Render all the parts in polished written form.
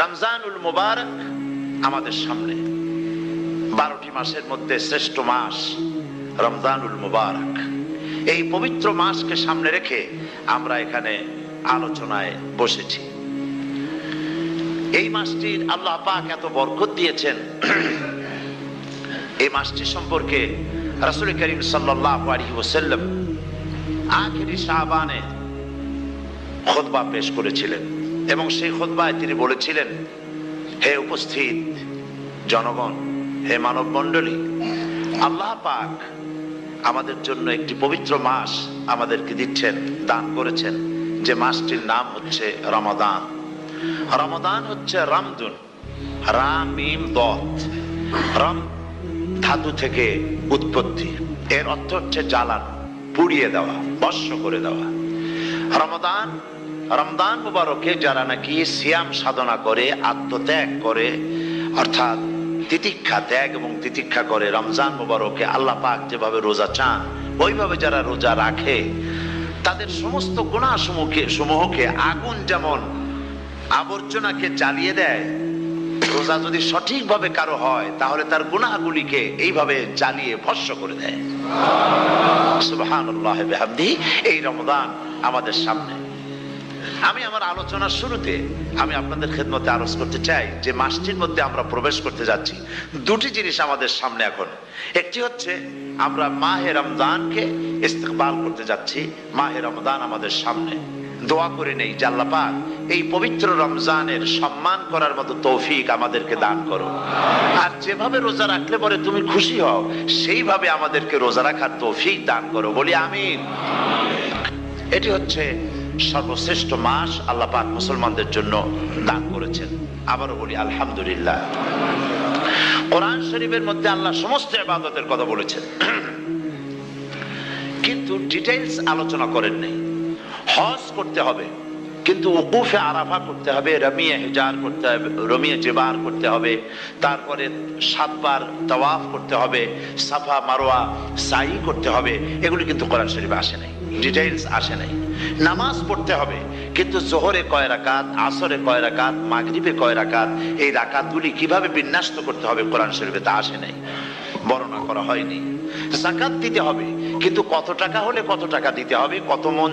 রমজানুল মুবারক আমাদের সামনে, 12টি মাসের মধ্যে শ্রেষ্ঠ মাস রমজানুল মুবারক। এই পবিত্র মাসকে সামনে রেখে আমরা এখানে আলোচনায় বসেছি। এই মাসটির আল্লাহ পাক এত বরকত দিয়েছেন। এই মাসটি সম্পর্কে রাসূল করিম সাল্লাল্লাহু আলাইহি ওয়াসাল্লাম আখিরি শাবানে খুতবা পেশ করেছিলেন এবং সেই খুতবায় তিনি বলেছিলেন, হে উপস্থিত জনগণ, হে মানব মণ্ডলী, আল্লাহ পাক আমাদের জন্য একটি পবিত্র মাস আমাদেরকে দিচ্ছেন, দান করেছেন, যে মাসটির নাম হচ্ছে রমাদান। রমাদান হচ্ছে রামদুন, রাম মিম দত, রাম ধাতু থেকে উৎপত্তি, এর অর্থ হচ্ছে জ্বালানো, পুড়িয়ে দেওয়া, ভস্ম করে দেওয়া। রমাদান, রমজান মুবারকে যারা নাকি সিয়াম সাধনা করে, আত্মত্যাগ করে, অর্থাৎ তিতিক্ষা, ত্যাগ এবং তিতিক্ষা করে, রমজান মুবারকে আল্লাহ পাক যেভাবে রোজা চান ওইভাবে যারা রোজা রাখে, তাদের সমস্ত গুনাহ সমূহকে আগুন যেমন আবর্জনাকে জ্বালিয়ে দেয়, রোজা যদি সঠিকভাবে কারো হয় তাহলে তার গুনাহগুলিকে এইভাবে জ্বালিয়ে ভস্ম করে দেয়। সুবহানাল্লাহ বিহামদিহি। এই রমাদান আমাদের সামনে। আমি আমার আলোচনার শুরুতে আমি আপনাদের খেদমতে আরজ করতে চাই যে মাসটির মধ্যে আমরা প্রবেশ করতে যাচ্ছি, দুটি জিনিস আমাদের সামনে এখন। একটি হচ্ছে আমরা মাহে রমজানকে ইস্তেকবাল করতে যাচ্ছি, মাহে রমজান আমাদের সামনে। দোয়া করে নেই যে আল্লাহ পাক এই পবিত্র রমজানের সম্মান করার মতো তৌফিক আমাদেরকে দান করো, আর যেভাবে রোজা রাখলে পরে তুমি খুশি হও সেইভাবে আমাদেরকে রোজা রাখার তৌফিক দান করো, বলি আমিন। এটি হচ্ছে সর্বশ্রেষ্ঠ মাস আল্লাহ পাক মুসলমানদের জন্য দান করেছেন। আবারও বলি আলহামদুলিল্লাহ। কোরআন শরীফের মধ্যে আল্লাহ সমস্ত ইবাদতের কথা বলেছেন, কিন্তু ডিটেইলস আলোচনা করেন নাই। হজ করতে হবে, কিন্তু উকুফে আরাফা করতে হবে, রমিয়ে হিজার করতে হবে, রমিয়ে জেবার করতে হবে, তারপরে 7 বার তাওয়াফ করতে হবে, সাফা মারওয়া সাই করতে হবে। এগুলি কিন্তু কোরআন শরীফে আসে নাই, ডিটেইলস আসে নাই। নামাজ পড়তে হবে, কিন্তু জোহরে কয় রাকাত, আসরে কয় রাকাত, মাগরিবে কয় রাকাত, এই রাকাতগুলি কিভাবে বিন্যস্ত করতে হবে কোরআন শরীফে তা আসে নাই, বর্ণনা করা হয়নি। যাকাত দিতে হবে, কিন্তু কত টাকা হলে কত টাকা দিতে হবে, কত মন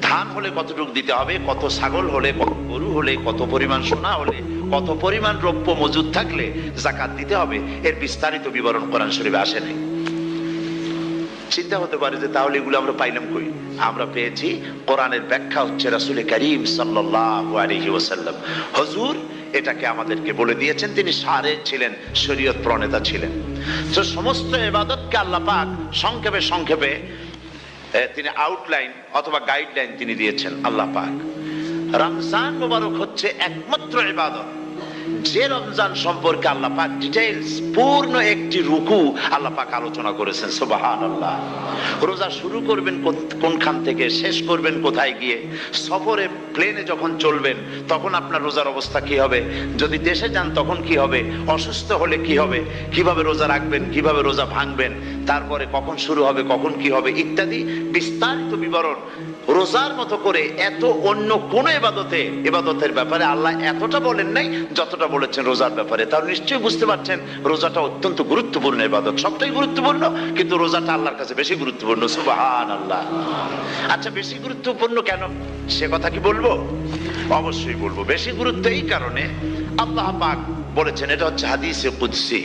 ধান হলে কতটুকু দিতে হবে, কত ছাগল হলে, কত গরু হলে, কত পরিমাণ সোনা হলে, কত পরিমাণ দ্রব্য মজুদ থাকলে যাকাত দিতে হবে, এর বিস্তারিত বিবরণ কোরআন শরীফে আসে নাই। চিন্তা হতে পারে যে তাহলে এগুলো আমরা পাইলাম কই? আমরা পেয়েছি কোরআনের ব্যাখ্যা হচ্ছে রাসূল করিম সাল্লাল্লাহু আলাইহি ওয়াসাল্লাম। হুজুর এটাকে আমাদেরকে বলে দিয়েছেন, তিনি সারে ছিলেন, শরীয়ত প্রণেতা ছিলেন। তো সমস্ত ইবাদতকে আল্লাহ পাক সংক্ষেপে সংক্ষেপে তিনি আউটলাইন অথবা গাইডলাইন তিনি দিয়েছেন আল্লাহ পাক। রমজান মুবারক হচ্ছে একমাত্র ইবাদত যে রমজান সম্পর্কে আল্লাহ পাক ডিটেইলস পূর্ণ একটি রুকু আল্লাহ পাক আলোচনা করেছেন। সুবহানাল্লাহ। রোজা শুরু করবেন কোনখান থেকে, শেষ করবেন কোথায় গিয়ে, সফরে প্লেনে যখন চলবেন তখন আপনার রোজার অবস্থা কি হবে, যদি দেশে যান তখন কি হবে, অসুস্থ হলে কি হবে, কিভাবে রোজা রাখবেন, কিভাবে রোজা ভাঙবেন, তারপরে কখন শুরু হবে, কখন কি হবে ইত্যাদি বিস্তারিত বিবরণ। রোজার মতো করে এত অন্য কোন ইবাদতের ব্যাপারে আল্লাহ এতটা বলেন নাই যতটা বলেছেন রোজার ব্যাপারে। তাহলে নিশ্চয়ই বুঝতে পারছেন রোজাটা অত্যন্ত গুরুত্বপূর্ণ ইবাদত। সবটাই গুরুত্বপূর্ণ, কিন্তু রোজাটা আল্লাহর কাছে বেশি গুরুত্বপূর্ণ। সুবহানাল্লাহ। আচ্ছা, বেশি গুরুত্বপূর্ণ কেন সে কথা কি বলবো? অবশ্যই বলবো। বেশি গুরুত্ব এই কারণে, আল্লাহ পাক বলেছেন, এটা হচ্ছে হাদিসে কুদসি।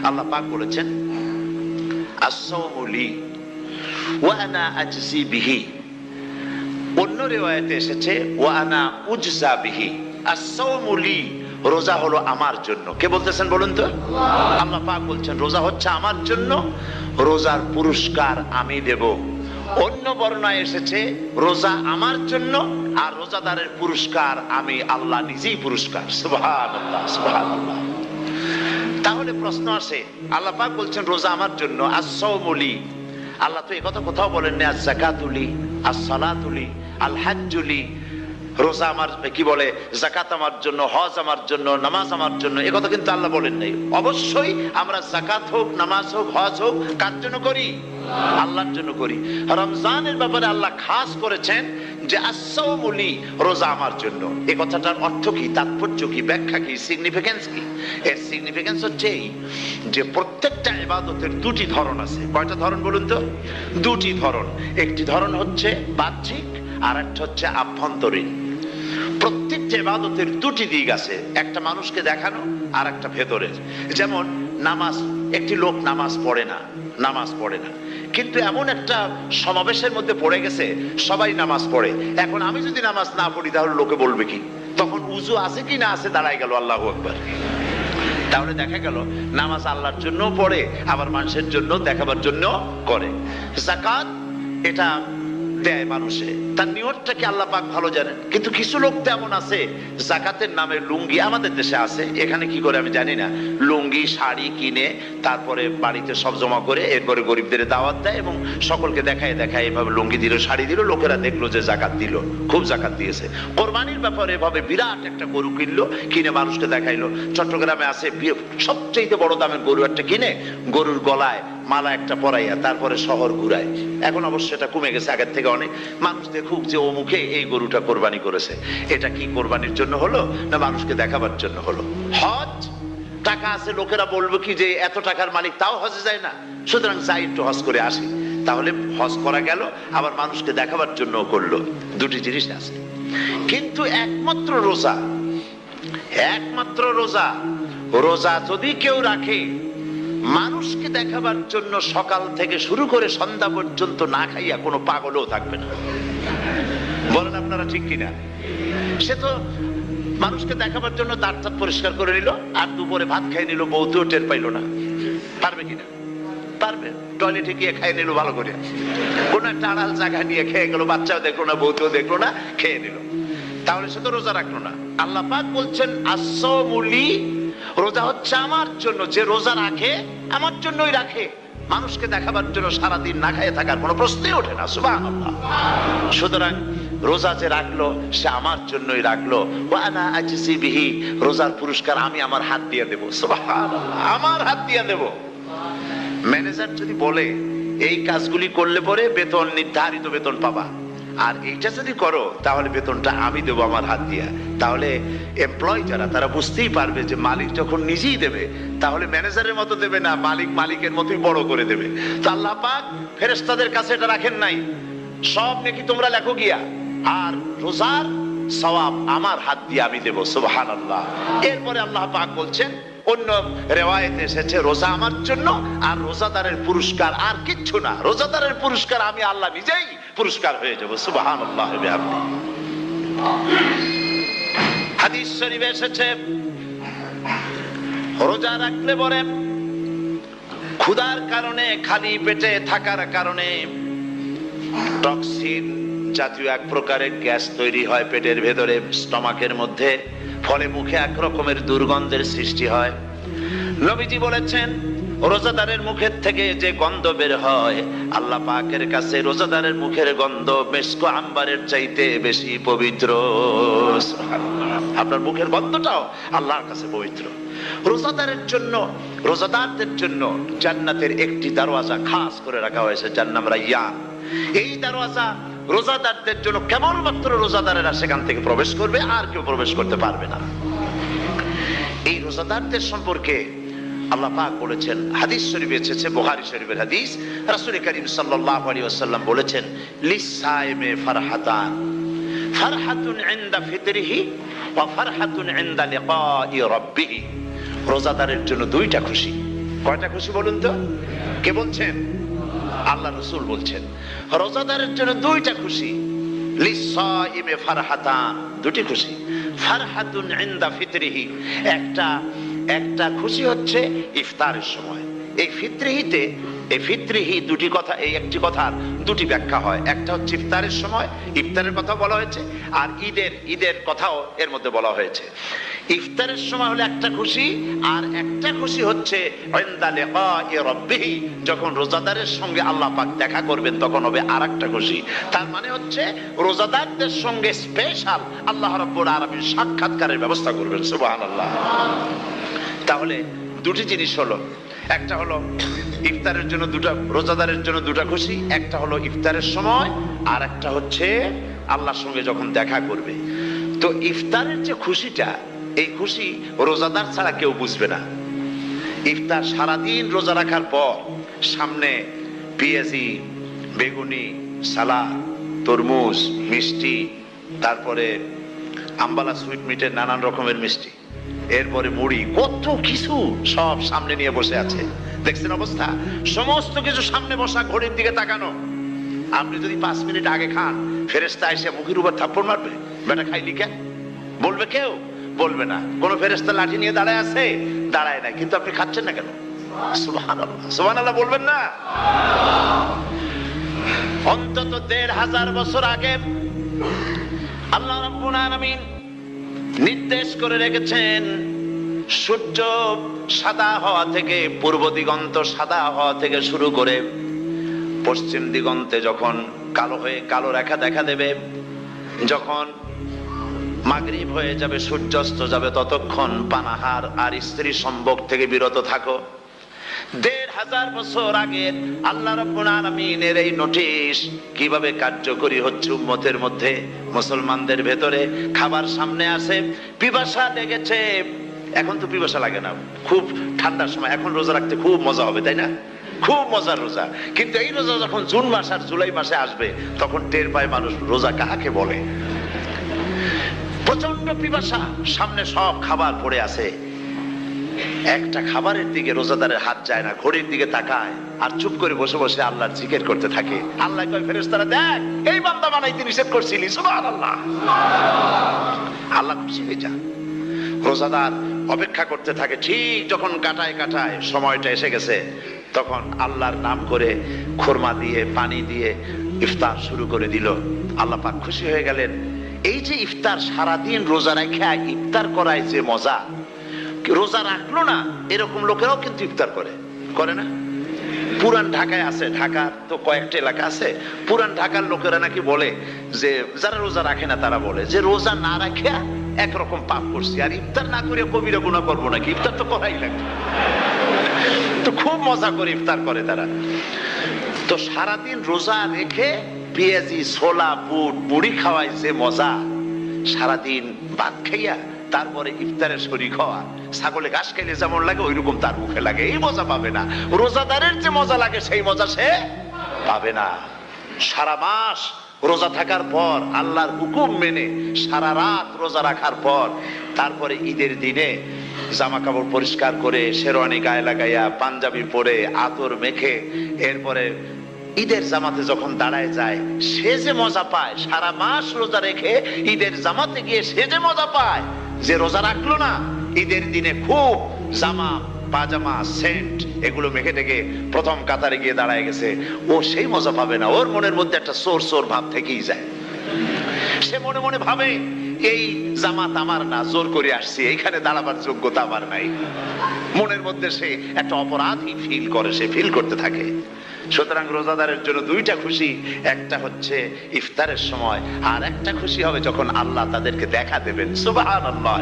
আল্লাহ পাক বলেছেন, আস-সাওমু লি ওয়া আনা আজজি বিহি। অন্য রিওয়ায়াতে এসেছে ওয়া আনা উজজা বিহি। আস-সাওমু লি, রোজা হলো আমার জন্য। কে বলতেছেন বলুন তো? আল্লাহ পাক বলছেন রোজা হচ্ছে আমার জন্য, রোজার পুরস্কার আমি দেব। অন্য বর্ণনায় এসেছে রোজা আমার জন্য আর রোজাদারের পুরস্কার আমি আল্লাহ নিজেই পুরস্কার। সুবহানাল্লাহ, সুবহানাল্লাহ। তাহলে প্রশ্ন আসে, আল্লাহ পাক বলছেন রোজা আমার জন্য, আস-সাওমু লি। আল্লাহ তো এই কথা কোথাও বলেন না আজ-যাকাতু লি, আস-সালাতু লি, আল-হাজ্জু লি। রোজা আমার কি বলে, যাকাত আমার জন্য, হজ আমার জন্য, নামাজ আমার জন্য, এ কথা কিন্তু আল্লাহ বলেন নাই। অবশ্যই আমরা যাকাত হোক, নামাজ হোক, হজ হোক কার জন্য করি? আল্লাহর জন্য করি। রমজানের ব্যাপারে আল্লাহ খাস করেছেন যে as-sawmu লি, রোজা আমার জন্য। এই কথাটার অর্থ কি, তাৎপর্য কি, ব্যাখ্যা কি, সিগনিফিকেন্স কি? এর সিগনিফিকেন্স হচ্ছে এই যে প্রত্যেকটা ইবাদতের দুটি ধরন আছে। কয়টা ধরন বলুন তো? দুটি ধরন। একটি ধরন হচ্ছে বাহ্যিক, আর একটা হচ্ছে আভ্যন্তরীণ। প্রত্যেকটা ইবাদতের দুটি দিক আছে, একটা মানুষকে দেখানো আর একটা ভেতরের। যেমন নামাজ, একটি লোক নামাজ পড়ে না, কিন্তু এমন একটা সমাবেশের মধ্যে পড়ে গেছে, সবাই নামাজ পড়ে। এখন আমি যদি নামাজ না পড়ি তাহলে লোকে বলবে কি? তখন উযু আছে কি না আছে দাঁড়ায় গেল আল্লাহু আকবার। তাহলে দেখা গেল নামাজ আল্লাহর জন্য পড়ে, আবার মানুষের জন্য দেখাবার জন্য করে। যাকাত এটা দেয় মানুষে, তার নিয়তটাকে আল্লাহ পাক ভালো জানেন। কিন্তু কিছু লোক তেমন আছে, যাকাতের নামে লুঙ্গি, আমাদের দেশে আছে, এখানে কি করে আমি জানি না, লুঙ্গি শাড়ি কিনে তারপরে বাড়িতে সব জমা করে এরপরে গরিবদের দাওয়াত দেয় এবং সকলকে দেখায় এভাবে লুঙ্গি দিল, শাড়ি দিল, লোকেরা দেখলো যে যাকাত দিল, খুব যাকাত দিয়েছে। কোরবানির ব্যাপারে এভাবে বিরাট একটা গরু কিনলো, কিনে মানুষকে দেখাইলো। চট্টগ্রামে আছে সবচেয়ে বড় দামের গরু একটা কিনে গরুর গলায় মালা একটা পরাইয়া তারপরে শহর ঘুরায়। এখন অবশ্য এটা কমে গেছে আগের থেকে অনেক। মানুষ দেখুক যে ও মুখে এই গরুটা কোরবানি করেছে। এটা কি কোরবানির জন্য হলো না মানুষকে দেখাবার জন্য হলো? হজ, টাকা আছে, লোকেরা বলবে কি যে এত টাকার মালিক তাও হজে যায় না, সুতরাং যাই একটু হজ করে আসি। তাহলে হজ করা গেল, আবার মানুষকে দেখাবার জন্য করলো। দুটি জিনিস আছে। কিন্তু একমাত্র রোজা যদি কেউ রাখে মানুষকে দেখাবার জন্য, সকাল থেকে শুরু করে সন্ধ্যা পর্যন্ত না খাইয়া কোনো পাগলও থাকবে না। বলেন আপনারা ঠিক কিনা? সে তো মানুষকে দেখাবার জন্য দাঁত পরিষ্কার করে নিল, আর দুপুরে ভাত খাই নিল, বউতেও টের পাইল না। পারবে কিনা? পারবে। টয়লেটে গিয়ে খাই নিল ভালো করে, কোন একটা আড়াল জায়গা নিয়ে খেয়ে গেল, বাচ্চাও দেখলো না, বউতেও দেখলো না, খেয়ে নিল। তাহলে সে তো রোজা রাখলো না। আল্লাহ পাক বলছেন as-sawmu লি, রোজা হচ্ছে আমার জন্য। যে রোজা রাখে আমার জন্যই রাখে, মানুষকে দেখাবার জন্য সারাদিন না খেয়ে থাকার কোনো প্রশ্নই ওঠে না। সুবহানাল্লাহ। সুতরাং রোজা যে রাখলো সে আমার জন্যই রাখলো। ওয়া আনা আজজি বিহি, রোজার পুরস্কার আমি আমার হাত দিয়ে দেব। সুবহানাল্লাহ, আমার হাত দিয়ে দেব। ম্যানেজার যদি বলে এই কাজগুলি করলে পরে বেতন, নির্ধারিত বেতন পাবা, আর এইটা যদি করো তাহলে বেতনটা আমি দেবো আমার হাত দিয়া, তাহলে এমপ্লয় যারা তারা বুঝতেই পারবে যে মালিক যখন নিজেই দেবে তাহলে ম্যানেজারের মতো দেবে না, মালিকের মতোই বড় করে দেবে। তো আল্লাহ পাক ফেরেশতাদের কাছে এটা রাখেন নাই, সব নাকি তোমরা লেখো গিয়া, আর রোজার সওয়াব আমার হাত দিয়ে আমি দেব। সুবহানাল্লাহ। এরপরে আল্লাহ পাক বলছেন, অন্য রিওয়ায়াতে এসেছে রোজা আমার জন্য, আর রোজাদারের পুরস্কার আর কিচ্ছু না, রোজাদারের পুরস্কার আমি আল্লাহ নিজেই পুরস্কার হয়ে যাব। সুবহানাল্লাহ। হাদিস শরীফে এসেছে রোজা রাখলে পরে ক্ষুধার কারণে, খালি পেটে থাকার কারণে টক্সিন জাতীয় এক প্রকারের গ্যাস তৈরি হয় পেটের ভেতরে, স্টমাকের মধ্যে, ফলে মুখে এক রকমের দুর্গন্ধের সৃষ্টি হয়। নবীজি বলেছেন রোজাদারের মুখের থেকে যে গন্ধ বের হয় আল্লাহ পাকের কাছে রোজাদারের মুখের গন্ধ মিস্ক আম্বারের চাইতে বেশি পবিত্র। আপনার মুখের গন্ধটাও আল্লাহর কাছে পবিত্র। রোজাদারদের জন্য জান্নাতের একটি দরওয়াজা খাস করে রাখা হয়েছে, যার নাম রায়্যান। এই দরওয়াজা রোজাদারদের জন্য, কেবলমাত্র রোজাদারেরা সেখান থেকে প্রবেশ করবে, আর কেউ প্রবেশ করতে পারবে না। এই রোজাদারদের সম্পর্কে আল্লাহ পাক বলেছেন, হাদিস শরীফে এসেছে, বুখারী শরীফের হাদিস, রাসূল করিম সাল্লাল্লাহু আলাইহি ওয়াসাল্লাম বলেছেন লিসাইমে ফারহাতান, ফারহাতুন ইনদা ফিতরিহি ওয়া ফারহাতুন ইনদা লিকাই রাব্বিহি। রোজাদারের জন্য দুইটা খুশি। কয়টা খুশি বলুন তো? কে বলছেন? আল্লাহ রাসূল বলছেন রোজাদারের জন্য দুইটা খুশি। লিসাইমে ফারহাতান, দুটি খুশি। ফারহাতুন ইনদা ফিতরিহি, একটা খুশি হচ্ছে ইফতারের সময়। এই ফিতরিহি দুটি কথা, এই একটি কথার দুটি ব্যাখ্যা হয়। একটা হচ্ছে ইফতারের সময়, ইফতারের কথা বলা হয়েছে, আর ঈদের কথাও এর মধ্যে বলা হয়েছে। ইফতারের সময় হলো একটা খুশি, আর একটা খুশি হচ্ছে ইনদা লিকাই রাব্বিহি, যখন রোজাদারের সঙ্গে আল্লাহ পাক দেখা করবেন তখন হবে আরেকটা খুশি। তার মানে হচ্ছে রোজাদারদের সঙ্গে স্পেশাল আল্লাহ রাব্বুল আলামিন সাক্ষাৎকারের ব্যবস্থা করবেন। সুবহানাল্লাহ। তাহলে দুটি জিনিস হলো, একটা হলো ইফতারের জন্য রোজাদারের জন্য দুটা খুশি, একটা হলো ইফতারের সময়, আর একটা হচ্ছে আল্লাহর সঙ্গে যখন দেখা করবে। তো ইফতারের যে খুশিটা, এই খুশি রোজাদার ছাড়া কেউ বুঝবে না। ইফতার সারাদিন রোজা রাখার পর সামনে পেঁয়াজি, বেগুনি, সালাদ, তরমুজ, মিষ্টি, তারপরে আম্বালা সুইট মিটের নানান রকমের মিষ্টি, এরপরে মুড়ি, কত কিছু সব সামনে নিয়ে বসে আছে। দেখছেন অবস্থা? সমস্ত কিছু সামনে বসা, ঘড়ির দিকে তাকানো। আপনি যদি 5 মিনিট আগে খান, ফেরেশতা এসে মুখের উপর থাপ্পড় মারবে, বেটা খাইলি কেন? বলবে কেউ? বলবে না। কোন ফেরেশতা লাঠি নিয়ে দাঁড়ায় আছে? দাঁড়ায় নাই। কিন্তু আপনি খাচ্ছেন না কেন? সুবহানাল্লাহ, সুবহানাল্লাহ বলবেন না? অন্তত 1500 বছর আগে আল্লাহ রাব্বুল আলামিন নির্দেশ করে রেখেছেন, সূর্য সাদা হওয়া থেকে, পূর্ব দিগন্ত সাদা হওয়া থেকে শুরু করে পশ্চিম দিগন্তে যখন কালো হয়ে কালো রেখা দেখা দেবে, যখন মাগরিব হয়ে যাবে, সূর্যাস্ত যাবে, ততক্ষণ পানাহার আর স্ত্রী সম্ভোগ থেকে বিরত থাকো। 1500 বছর আগে আল্লাহ রাব্বুল আলামিনের এই নোটিশ কিভাবে কার্যকরী হচ্ছে উম্মতের মধ্যে, মুসলমানদের ভেতরে। খাবার সামনে আছে, পিপাসা লেগেছে। এখন তো পিপাসা লাগে না, খুব ঠান্ডার সময়, এখন রোজা রাখতে খুব মজা হবে, তাই না? খুব মজার রোজা। কিন্তু এই রোজা যখন জুন মাস আর জুলাই মাসে আসবে, তখন টের পায় মানুষ রোজা কাকে বলে। প্রচন্ড পিপাসা, সামনে সব খাবার পড়ে আছে, একটা খাবারের দিকে রোজাদারের হাত যায় না, ঘড়ির দিকে তাকায় আর চুপ করে বসে বসে আল্লাহর জিকির করতে থাকে। আল্লাহ কয়, ফেরেশতারা দেখ, এই বান্দা বানাইতে নিষেধ করছিলি, সুবহানাল্লাহ। আল্লাহ খুশি হয়ে যান। রোজাদার অপেক্ষা করতে থাকে। ঠিক যখন কাটায় কাটায় সময়টা এসে গেছে, তখন আল্লাহর নাম করে খুরমা দিয়ে, পানি দিয়ে ইফতার শুরু করে দিল। আল্লাহ পাক খুশি হয়ে গেলেন। এই যে ইফতার, সারাদিন রোজা রেখে ইফতার করায় যে মজা, রোজা রাখলো না এরকম লোকেরাও কিন্তু ইফতার করে, করে না? পুরান ঢাকায় আছে, ঢাকার তো কয়েকটা এলাকা আছে, পুরান ঢাকার লোকেরা নাকি বলে যে, যারা রোজা রাখে না তারা বলে যে, রোজা না রাখে একরকম পাপ করছি, আর ইফতার না করে কবিরা গুনাহ করবো নাকি? ইফতার তো করাই লাগবে। তো খুব মজা করে ইফতার করে তারা। তো সারাদিন রোজা রেখে পেঁয়াজি, ছোলা, বুট, মুড়ি খাওয়াই যে মজা, সারাদিন ভাত খাইয়া তারপরে ইফতারের শরীক হওয়া, ছাগলে ঘাস খাইলে যেমন লাগে ওইরকম তার মুখে লাগে, এই মজা পাবে না। রোজাদারের যে মজা লাগে সেই মজা সে পাবে না। সারা মাস রোজা থাকার পর, আল্লাহর হুকুম মেনে সারা রাত রোজা রাখার পর, তারপরে ঈদের দিনে জামা কাপড় পরিষ্কার করে, শেরওয়ানি গায়ে লাগাইয়া, পাঞ্জাবি পরে, আতর মেখে, এরপরে ঈদের জামাতে যখন দাঁড়ায় যায়, সে যে মজা পায়, সারা মাস রোজা রেখে ঈদের জামাতে গিয়ে সে যে মজা পায়, যে রোজা রাখলো না, ঈদের দিনে খুব জামা, পাজামা, সেন্ট এগুলো মেখে টেকে প্রথম কাতারে গিয়ে দাঁড়ায় গেছে, ও সেই মজা পাবে না। ওর মনের মধ্যে একটা চোর চোর ভাব থেকেই যায়। সে মনে মনে ভাবে, এই জামাত আমার না, জোর করে আসছি, এইখানে দাঁড়াবার যোগ্যতা আমার নাই। মনের মধ্যে সে একটা অপরাধী ফিল করে, সে ফিল করতে থাকে। সুতরাং রোজাদারের জন্য দুইটা খুশি, একটা হচ্ছে ইফতারের সময়, আর একটা খুশি হবে যখন আল্লাহ তাদেরকে দেখা দেবেন। সুবহানাল্লাহ।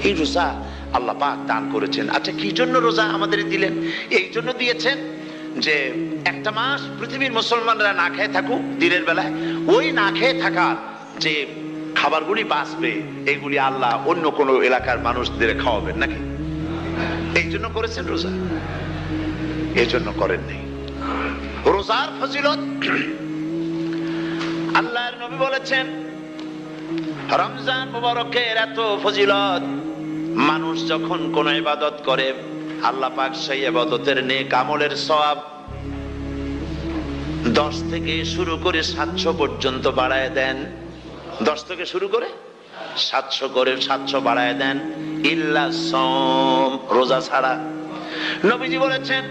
এই রোজা আল্লাহ পাক দান করেছেন। আচ্ছা, কি জন্য রোজা আমাদের দিলেন? এই জন্য দিয়েছেন যে একটা মাস পৃথিবীর মুসলমানরা না খেয়ে থাকুক দিনের বেলায়, ওই না খেয়ে থাকার যে খাবারগুলি বাঁচবে, এগুলি আল্লাহ অন্য কোন এলাকার মানুষদের খাওয়াবেন নাকি? এই জন্য করেছেন রোজা, এই জন্য করেন নাই। রোজার ফজিলত আল্লাহর নবী বলেছেন, রমজান মুবারকের এত ফজিলত, মানুষ যখন কোন ইবাদত করে, আল্লাহ পাক সেই ইবাদতের নেক আমলের সওয়াব 10 থেকে শুরু করে 700 পর্যন্ত বাড়ায় দেন। 10 থেকে শুরু করে 700 করে 700 বাড়ায় দেন, ইল্লা সাওম, রোজা ছাড়া। নবীজি বলেছেন,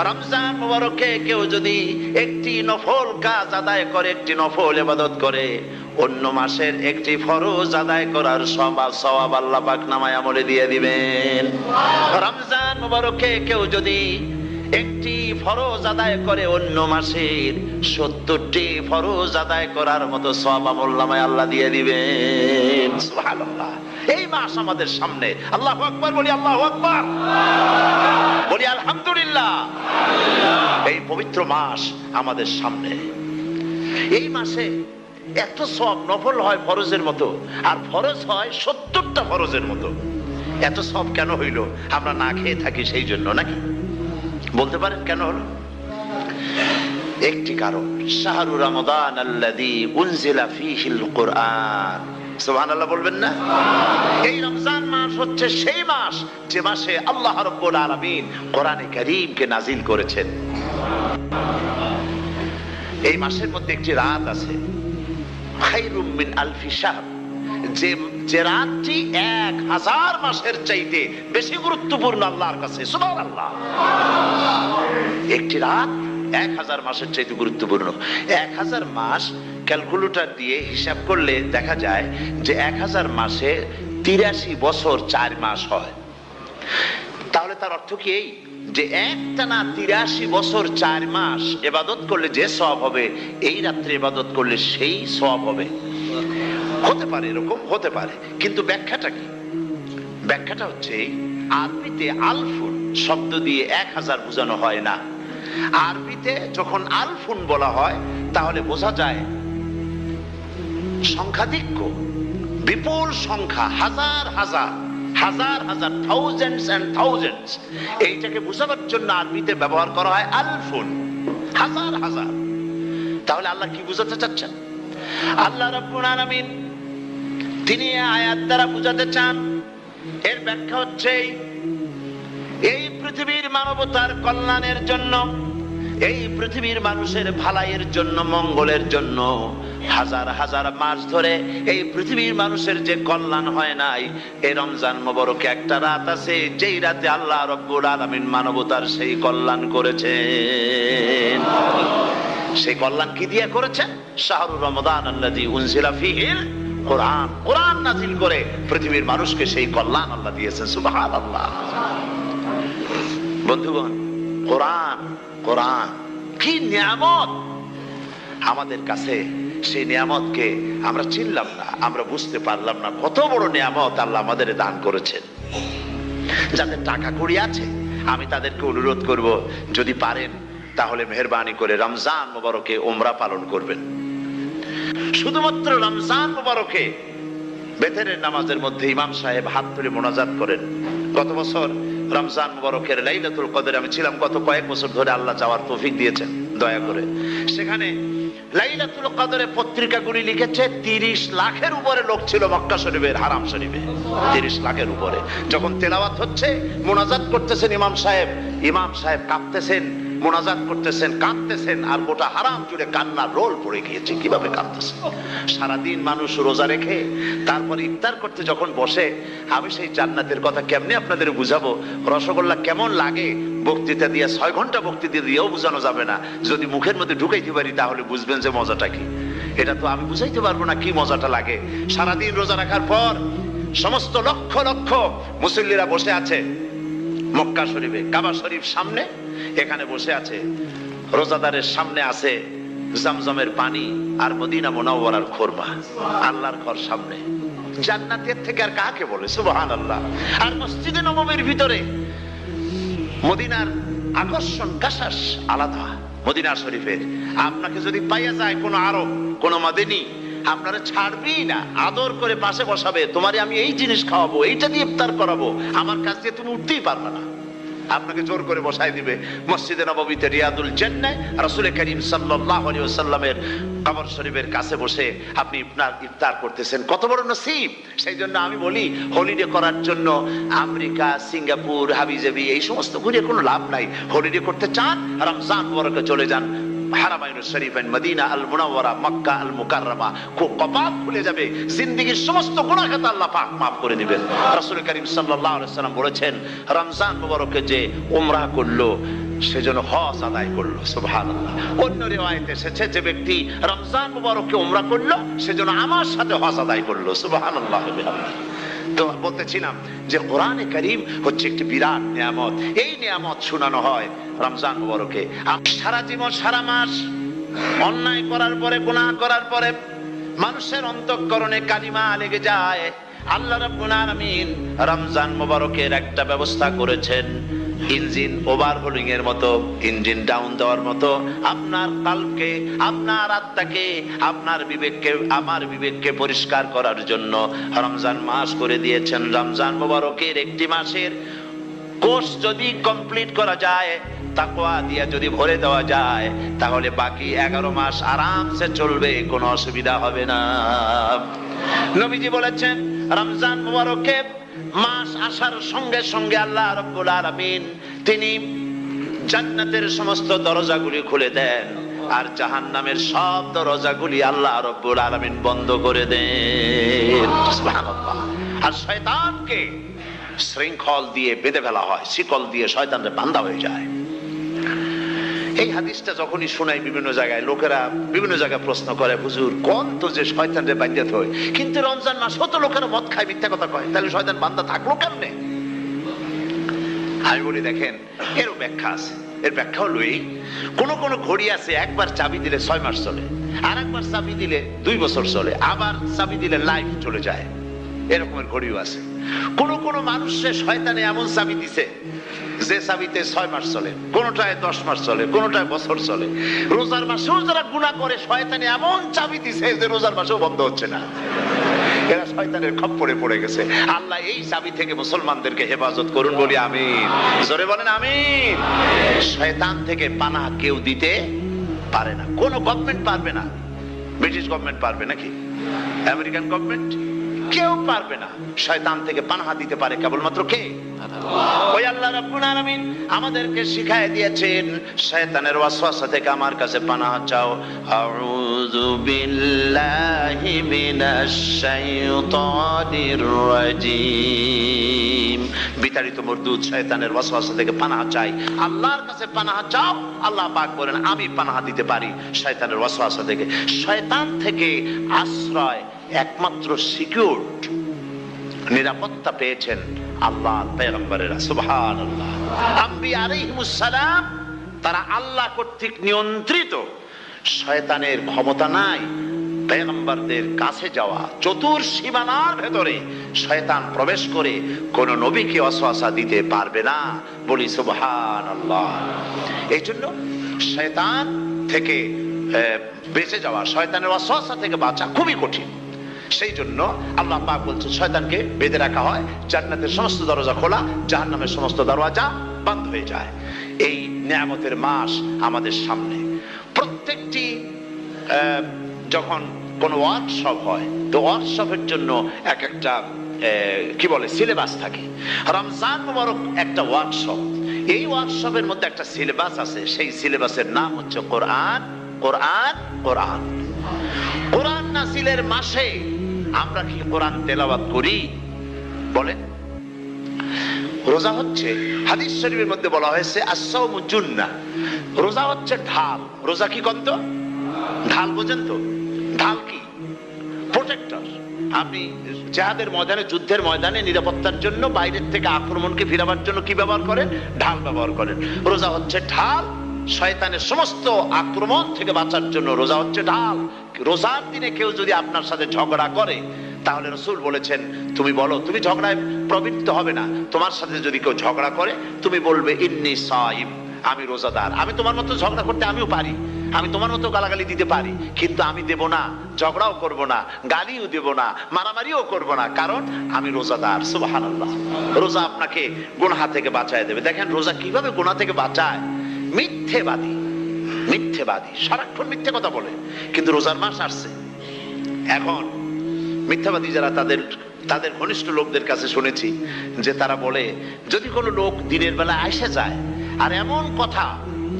রমজান মুবারকে কেউ যদি একটি নফল কাজ আদায় করে, একটি নফল ইবাদত করে, অন্য মাসের একটি ফরজ আদায় করার সওয়াব আল্লাহ পাক নামায় আমলে দিয়ে দিবেন। রমজান মুবারকে কেউ যদি একটি ফরজ আদায় করে, অন্য মাসের 70টি ফরজ আদায় করার মতো সওয়াব আমল নামায় আল্লাহ দিয়ে দিবেন। সুবহানাল্লাহ। এই মাস আমাদের সামনে, আল্লাহু আকবার বলি, আল্লাহু আকবার বলি, আলহামদুলিল্লাহ। এই পবিত্র মাস আমাদের সামনে। এই মাসে এত সওয়াব, নফল হয় ফরজের মতো, আর ফরজ হয় 70টা ফরজের মতো। এত সওয়াব কেন হইল? আমরা না খেয়ে থাকি সেই জন্য নাকি? বলতে পারেন কেন হলো? একটি কারণ, শাহরু রমাদান আল্লাযী উনজিলা ফীহিল কুরআন। সুবহানাল্লাহ বলবেন না? এই রমজান মাস হচ্ছে সেই মাস যে মাসে আল্লাহ রাব্বুল আলামিন কোরআনে কারীমকে নাজিল করেছেন। এই মাসের মধ্যে একটি রাত আছে, খায়রুম মিন আলফি শাহর, যে রাতটি 1000 মাসের চাইতে বেশি গুরুত্বপূর্ণ আল্লাহর কাছে। সুবহানাল্লাহ। একটি রাত 1000 মাসের চাইতে গুরুত্বপূর্ণ। 1000 মাস ক্যালকুলেটর দিয়ে হিসাব করলে দেখা যায় যে 1000 মাসে 83 বছর 4 মাস হয়। তাহলে তার অর্থ কি এই যে একটানা 83 বছর 4 মাস ইবাদত করলে যে সওয়াব হবে, এই রাত্রে ইবাদত করলে সেই সওয়াব হবে? হতে পারে, এরকম হতে পারে, কিন্তু ব্যাখ্যাটা কি? ব্যাখ্যাটা হচ্ছে আরবিতে আলফুন শব্দ দিয়ে 1000 বোঝানো হয় না। আরবিতে যখন আলফুন বলা হয় তাহলে বোঝা যায় সংখ্যাধিক্য, বিপুল সংখ্যা, হাজার হাজার, হাজার হাজার, থাউজেন্ডস এন্ড থাউজেন্ডস। এইটাকে বোঝাবার জন্য আরবিতে ব্যবহার করা হয় আলফুন, হাজার হাজার। তাহলে আল্লাহ কি বোঝাতে চাচ্ছেন? আল্লাহ রাব্বুল আলামিন তিনি আয়াত দ্বারা বোঝাতে চান, এর ব্যাখ্যা হচ্ছে এই পৃথিবীর মানবতার কল্যাণের জন্য, এই পৃথিবীর মানুষের ভালাইয়ের জন্য, মঙ্গলের জন্য হাজার হাজার মাস ধরে এই পৃথিবীর মানুষের যে কল্যাণ হয় নাই, এই রমজান মোবারকে একটা রাত আছে যেই রাতে আল্লাহ রাব্বুল আলামিন মানবতার সেই কল্যাণ করেছেন। সেই কল্যাণ কি দিয়ে করেছেন? শাহরু রমাদান আল্লাযী উনজিলা ফীহিল কুরআন, কোরআন নাযিল করে পৃথিবীর মানুষকে সেই কল্যাণ আল্লাহ দিয়েছেন। সুবহানাল্লাহ। বন্ধুগণ, কোরআন, কোরআন কি নিয়ামত আমাদের কাছে! সেই নিয়ামতকে আমরা চিনলাম না, আমরা বুঝতে পারলাম না কত বড় নিয়ামত আল্লাহ আমাদের দান করেছেন। যাদের টাকা কড়ি আছে, আমি তাদেরকে অনুরোধ করব, যদি পারেন তাহলে মেহেরবানি করে রমজান মোবারকে উমরা পালন করবেন। শুধুমাত্র রমজান মোবারকে বেতেরের নামাজের মধ্যে ইমাম সাহেব হাত তুলে মোনাজাত করেন। গত বছর রমজান মুবারকের লাইলাতুল কদরে আমি ছিলাম, গত কয়েক বছর ধরে আল্লাহ যাওয়ার তৌফিক দিয়েছেন দয়া করে। সেখানে লাইলাতুল কদরে পত্রিকাগুলি লিখেছে 30 লাখের উপরে লোক ছিল মক্কা শরীফের, হারাম শরীফে 30 লাখের উপরে। যখন তেলাওয়াত হচ্ছে, মোনাজাত করতেছেন ইমাম সাহেব কাঁপতেছেন, মোনাজাত করতেছেন, কাঁদতেছেন, আর গোটা হারাম জুড়ে কান্নার রোল পড়ে গিয়েছে। কিভাবে কাঁদতেছেন! সারাদিন মানুষ রোজা রেখে তারপর ইফতার করতে যখন বসে, আমি সেই জান্নাতের কথা কেমনে আপনাদের বুঝাবো? রসগোল্লা কেমন লাগে বক্তৃতা দিয়ে 6 ঘন্টা বক্তৃতা দিয়েও বোঝানো যাবে না। যদি মুখের মধ্যে ঢুকাইতে পারি তাহলে বুঝবেন যে মজাটা কি। এটা তো আমি বুঝাইতে পারবো না কি মজাটা লাগে। সারাদিন রোজা রাখার পর সমস্ত লক্ষ লক্ষ মুসল্লিরা বসে আছে মক্কা শরীফে, কাবা শরীফ সামনে, এখানে বসে আছে। রোজাদারের সামনে আছে জমজমের পানি আর মদিনা মুনাওয়ারার খুরমা, আল্লাহর ঘর সামনে। জান্নাতের থেকে আর কাকে বলে! সুবহানাল্লাহ। আর মসজিদে নববীর ভিতরে মদিনার আকর্ষণ কাশাস আলাদা। মদিনা শরীফের আপনাকে যদি পাইয়া যায় কোন আরব, কোন মাদানী, আপনারা ছাড়বেই না, আদর করে পাশে বসাবে, তোমারে আমি এই জিনিস খাওয়াবো, এইটা দিয়ে ইফতার করাবো, আমার কাছ দিয়ে তুমি উঠতেই পারবে না, আপনাকে জোর করে বসাই দিবে। মসজিদে নববীতে রিয়াদুল জান্নাহ রাসূল করিম সাল্লাল্লাহু আলাইহি ওয়াসাল্লামের কবর শরীফের কাছে বসে আপনি ইফতার করতেছেন, কত বড় নসিব! সেই জন্য আমি বলি, হলিডে করার জন্য আমেরিকা, সিঙ্গাপুর, হাবিজাবি এই সমস্ত ঘুরে কোনো লাভ নাই। হলিডে করতে চান, রমজান মুবারকে চলে যান হারামাইন শরীফাইন, মদিনা আল মুনাওয়ারা, মক্কা আল মুকাররমা। কপাল খুলে যাবে, জিন্দেগীর সমস্ত গুনাহ খাতা আল্লাহ পাক maaf করে দিবেন। রাসূল করিম সাল্লাল্লাহু আলাইহি ওয়াসাল্লাম বলেছেন, রমজান মুবারকে যে উমরা করলো সেজন্য হজ আদায় করলো। সুবহানাল্লাহ। অন্য রিওয়ায়াতে এসেছে, যে ব্যক্তি রমজান মুবারকে উমরা করলো সেজন্য আমার সাথে হজ আদায় করলো। সুবহানাল্লাহ। তো বলতেছিলাম যে কোরআনে কারীম হচ্ছে একটি বিরাট নিয়ামত। এই নিয়ামত শোনানো হয় রমজান মুবারকে। সারা জীবন, সারা মাস অন্যায় করার পরে, গুনাহ করার পরে মানুষের অন্তঃকরণে কালিমা লেগে যায়। আল্লাহ রাব্বুল আলামিন রমজান মুবারকের একটা ব্যবস্থা করেছেন, ইঞ্জিন ওভারহোলিং এর মতো, ইঞ্জিন ডাউন দেওয়ার মতো আপনার কালকে, আপনার আত্মাকে, আপনার বিবেককে, আমার বিবেককে পরিষ্কার করার জন্য রমজান মাস করে দিয়েছেন। রমজান মোবারকের একটি মাসের কোর্স যদি কমপ্লিট করা যায়, তাকওয়া দিয়ে যদি ভরে দেওয়া যায়, তাহলে বাকি 11 মাস আরামসে চলবে, কোনো অসুবিধা হবে না। নবীজি বলেছেন রমজান মোবারকে মাস আসার সঙ্গে সঙ্গে আল্লাহ রাব্বুল আলামিন তিনি জান্নাতের সমস্ত দরজাগুলি খুলে দেন, আর জাহান্নামের সব দরজাগুলি আল্লাহ রাব্বুল আলামিন বন্ধ করে দেন। সুবহানাল্লাহ। আর শয়তানকে শৃঙ্খল দিয়ে বেঁধে ফেলা হয়, শিকল দিয়ে শয়তানরে বাঁধা হয়ে যায়। এই হাদিসটা যখনই শোনাই বিভিন্ন জায়গায় লোকেরা বিভিন্ন জায়গায় প্রশ্ন করে, হুজুর কোন তো যে শয়তানরে বাঁধতে হয়, কিন্তু রমজান মাস হতো লোকেরা মদ খায়, মিথ্যা কথা কয়, তাহলে শয়তান বাঁধা থাকলো কেমনে? আমি বলি দেখেন, এরও ব্যাখ্যা আছে। এর ব্যাখ্যা হলো এই, কোন কোন ঘড়ি আছে একবার চাবি দিলে 6 মাস চলে, আর একবার চাবি দিলে 2 বছর চলে, আবার চাবি দিলে লাইফ চলে যায়, এরকমের ঘড়িও আছে। কোন কোন মানুষের শয়তানে এমন চাবি দিছে যে চাবিতে 6 মাস চলে, কোনটায় 10 মাস চলে, কোনটায় বছর চলে। রোজার মাসেও যারা গুনাহ করে শয়তানে এমন চাবি দিছে যে রোজার মাসেও বন্ধ হচ্ছে না। এরা শয়তানের খপ্পরে পড়ে গেছে। আল্লাহ এই চাবি থেকে মুসলমানদেরকে হেফাজত করুন, বলি আমিন। জোরে বলেন আমিন। শয়তান থেকে পানাহ কেউ দিতে পারে না, কোন গভর্নমেন্ট পারবে না। ব্রিটিশ গভর্নমেন্ট পারবে নাকি? American government? কেউ পারবে না। শয়তান থেকে পানাহ দিতে পারে কেবলমাত্র কে? ওই আল্লাহ রাব্বুল আলামিন আমাদেরকে শিখায় দিয়েছেন, শয়তানের ওয়াসওয়াসা থেকে আমার কাছে পানাহ চাও। আউযু বিল্লাহি মিনাশ শাইতানির রাজিম। বিতাড়িত মরদুদ শয়তানের ওয়াসওয়াসা থেকে পানাহ চাই, আল্লাহর কাছে পানাহ চাও। আল্লাহ পাক বলেন আমি পানাহ দিতে পারি শয়তানের ওয়াসওয়াসা থেকে। শয়তান থেকে আশ্রয় একমাত্র সিকিউরড, নিরাপত্তা পেয়েছেন আল্লাহর পয়গম্বরেরা। সুবহানাল্লাহ। আম্বিয়া আলাইহিমুস সালাম তারা আল্লাহ কর্তৃক নিয়ন্ত্রিত, শয়তানের ক্ষমতা নাই পয়গম্বরদের কাছে যাওয়া। চতুর সীমানার ভেতরে শয়তান প্রবেশ করে কোন নবীকে ওয়াসওয়াসা দিতে পারবে না, বলি সুবহানাল্লাহ। এই জন্য শয়তান থেকে বেঁচে যাওয়া, শয়তানের ওয়াসওয়াসা থেকে বাঁচা খুবই কঠিন। সেই জন্য আল্লাহ পাক বলছেন শয়তানকে বেঁধে রাখা হয়, জান্নাতের সমস্ত দরজা খোলা, জাহান্নামের সমস্ত দরজা বন্ধ হয়ে যায়। এই নিয়ামতের মাস আমাদের সামনে। প্রত্যেকটি যখন কোন ওয়ার্কশপ হয়, তো ওয়ার্কশপের জন্য এক একটা কি বলে সিলেবাস থাকে। রমজান মুবারক একটা ওয়ার্কশপ। এই ওয়ার্কশপের মধ্যে একটা সিলেবাস আছে, সেই সিলেবাসের নাম হচ্ছে কোরআন। কোরআন কোরআন কোরআন নাযিলের মাসে আমরা কি কোরআন তেলাওয়াত করি? বলেন। রোজা হচ্ছে, হাদিস শরীফের মধ্যে বলা হয়েছে আস-সাওমু জুন্নাহ, রোজা হচ্ছে ঢাল। রোজা কি কন্ত? ঢাল বোঝেন তো? ঢাল কি? প্রোটেক্টর। আপনি জিহাদের ময়দানে, যুদ্ধের ময়দানে নিরাপত্তার জন্য, বাইরের থেকে আক্রমণকে ফিরাবার জন্য কি ব্যবহার করেন? ঢাল ব্যবহার করেন। রোজা হচ্ছে ঢাল, শয়তানের সমস্ত আক্রমণ থেকে বাঁচার জন্য রোজা হচ্ছে ঢাল। রোজার দিনে কেউ যদি আপনার সাথে ঝগড়া করে, তাহলে রাসূল বলেছেন তুমি বলো, তুমি ঝগড়ায় প্রবৃত্ত হবে না। তোমার সাথে যদি কেউ ঝগড়া করে, তুমি বলবে ইন্নী সাইম, আমি রোজাদার। আমি তোমার মতো ঝগড়া করতে আমিও পারি, আমি তোমার মতো গালাগালি দিতে পারি, কিন্তু আমি দেব না, ঝগড়াও করব না, গালিও দেব না, মারামারিও করব না, কারণ আমি রোজাদার। সুবহানাল্লাহ। রোজা আপনাকে গুনাহ থেকে বাঁচায় দেবে। দেখেন রোজা কিভাবে গুনাহ থেকে বাঁচায়। মিথ্যেবাদী, মিথ্যেবাদী সারাক্ষণ মিথ্যে কথা বলে, কিন্তু রোজার মাস আসছে। এখন মিথ্যাবাদী যারা, তাদের ঘনিষ্ঠ লোকদের কাছে শুনেছি যে তারা বলে, যদি কোনো লোক দিনের বেলা এসে যায় আর এমন কথা,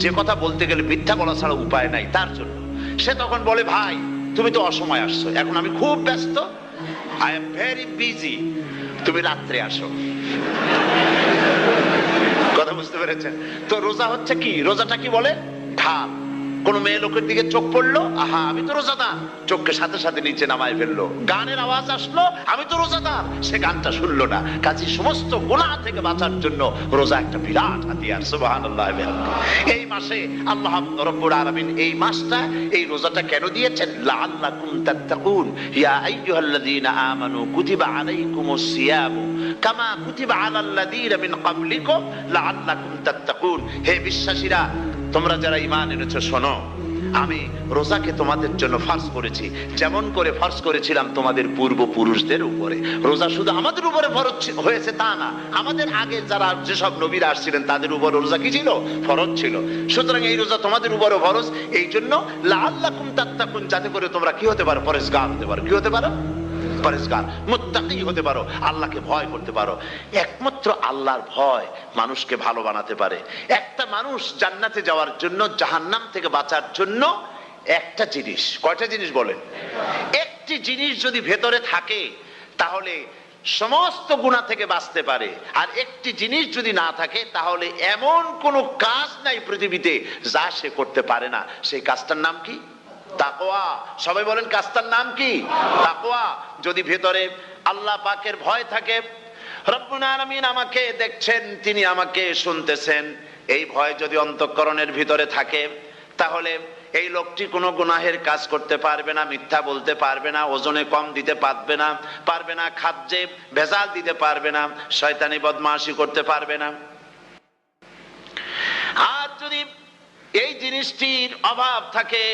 যে কথা বলতে গেলে মিথ্যা বলা ছাড়া উপায় নাই তার জন্য, সে তখন বলে ভাই তুমি তো অসময় আসছো, এখন আমি খুব ব্যস্ত, আই এম ভেরি বিজি, তুমি রাত্রে আসো। কথা বুঝতে পেরেছেন তো? রোজা হচ্ছে কি? রোজাটা কি বলে? ঢাল। কোন মেয়ে লোকের দিকে চোখ পড়লো, আহা আমি তো রোজাদার, চোখকে সাথে সাথে নিচে নামায় ফেললো। গানের আওয়াজ আসলো, আমি তো রোজাদার, সে গানটা শুনলো না। কাজে সমস্ত গুনাহ থেকে বাঁচার জন্য রোজা একটা বিরাট হাতিয়ার। সুবহানাল্লাহ। এই মাসে আল্লাহ রাব্বুল আলামিন এই মাসটা, এই রোজাটা কেন দিয়েছেন? লাআল্লাকুম তাত্তাকুন। ইয়া আইয়ুহাল্লাযীনা আমানু কুতিবা আলাইকুমুস সিয়ামু কামা কুতিবা আলাল্লাযীনা মিন ক্বাবলিকুম লাআল্লাকুম তাত্তাকুন। হে বিশ্বাসীরা, তোমরা যারা ঈমান এনেছো, শোনো, আমি রোজাকে তোমাদের জন্য ফরজ করেছি, যেমন করে ফরজ করেছিলাম তোমাদের পূর্বপুরুষদের উপরে। রোজা শুধু আমাদের উপরে ফরজ হয়েছে তা না, আমাদের আগে যারা যেসব নবীরা আসছিলেন তাদের উপর রোজা কি ছিল? ফরজ ছিল। সুতরাং এই রোজা তোমাদের উপরে ফরজ, এই জন্য লাআল্লাকুম তাত্তাকুন, যাতে করে তোমরা কি হতে পারো? পরেজগার হতে পারো। কি হতে পারো? পরেজগার, মুত্তাকি হতে পারো, আল্লাহকে ভয় করতে পারো। একমাত্র আল্লাহর ভয় মানুষকে ভালো বানাতে পারে। একটা মানুষ জান্নাতে যাওয়ার জন্য, জাহান্নাম থেকে বাঁচার জন্য একটা জিনিস, কয়টা জিনিস বলেন? একটি জিনিস যদি ভেতরে থাকে তাহলে সমস্ত গুনাহ থেকে বাঁচতে পারে। আর একটি জিনিস যদি না থাকে তাহলে এমন কোনো কাজ নাই পৃথিবীতে যা সে করতে পারে না। সেই কাজটার নাম কি? তাকওয়া। সবাই বলেন, কাজটার নাম কি? তাকওয়া। যদি ভেতরে আল্লাহ পাকের ভয় থাকে, রব্বুল আলামিন আমাকে দেখছেন, তিনি আমাকে শুনতেছেন, এই ভয় যদি অন্তঃকরণের ভিতরে থাকে, তাহলে এই লোকটি কোনো গুনাহের কাজ করতে পারবে না, মিথ্যা বলতে পারবে না, ওজনে কম দিতে পারবে না, খাদ্যে ভেজাল দিতে পারবে না, শয়তানি বদমাশি করতে পারবে না। আর যদি এই জিনিসটির অভাব থাকে,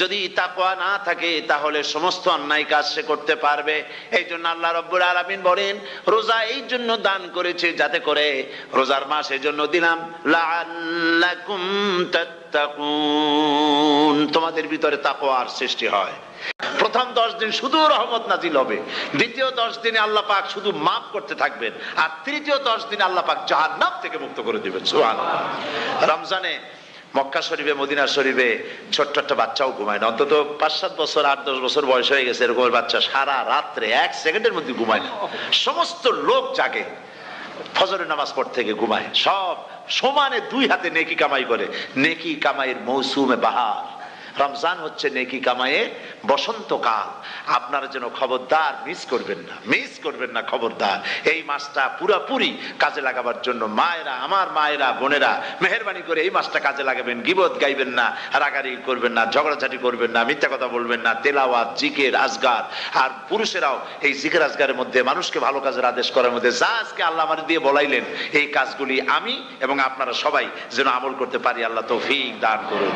যদি তাকওয়া না থাকে, তাহলে সমস্ত অন্যায় কাজ সে করতে পারবে। এই জন্য আল্লাহ রাব্বুল আলামিন বলেন, রোজা এই জন্য দান করেছে যাতে করে, রোজার মাস এই জন্য দিলাম, লাআল্লাকুম তাত্তাকুন, তোমাদের ভিতরে তাকওয়ার সৃষ্টি হয়। প্রথম 10 দিন শুধু রহমত নাজিল হবে, দ্বিতীয় 10 দিনে আল্লাহ পাক শুধু মাফ করতে থাকবেন, আর তৃতীয় 10 দিনে আল্লাহ পাক জাহান্নাম থেকে মুক্ত করে দিবেন। সুবহানাল্লাহ। রমজানে মক্কা শরীফে, মদিনা শরীফে ছোট্ট একটা বাচ্চাও ঘুমায় না। অন্তত 5-7 বছর, 8-10 বছর বয়স হয়ে গেছে এরকম বাচ্চা সারা রাত্রে 1 সেকেন্ডের মধ্যে ঘুমায় না। সমস্ত লোক জাগে, ফজরের নামাজ পড়তে থেকে ঘুমায়, সব সমানে 2 হাতে নেকি কামাই করে। নেকি কামাইয়ের মৌসুমে বাহার। রমজান হচ্ছে নেকি কামাইয়ের বসন্তকাল। আপনারা যেন খবরদার মিস করবেন না, খবরদার। এই মাসটা পুরাপুরি কাজে লাগাবার জন্য মায়েরা, আমার মায়েরা, বোনেরা, মেহেরবানি করে এই মাসটা কাজে লাগাবেন। গীবত গাইবেন না, রাগারাগি করবেন না, ঝগড়াঝাটি করবেন না, মিথ্যা কথা বলবেন না, তেলাওয়াত, জিকির, আজগার। আর পুরুষেরাও এই জিকির আজগারের মধ্যে, মানুষকে ভালো কাজের আদেশ করার মধ্যে যা আজকে আল্লাহ আমার দিয়ে বলাইলেন, এই কাজগুলি আমি এবং আপনারা সবাই যেন আমল করতে পারি। আল্লাহ তৌফিক দান করুন।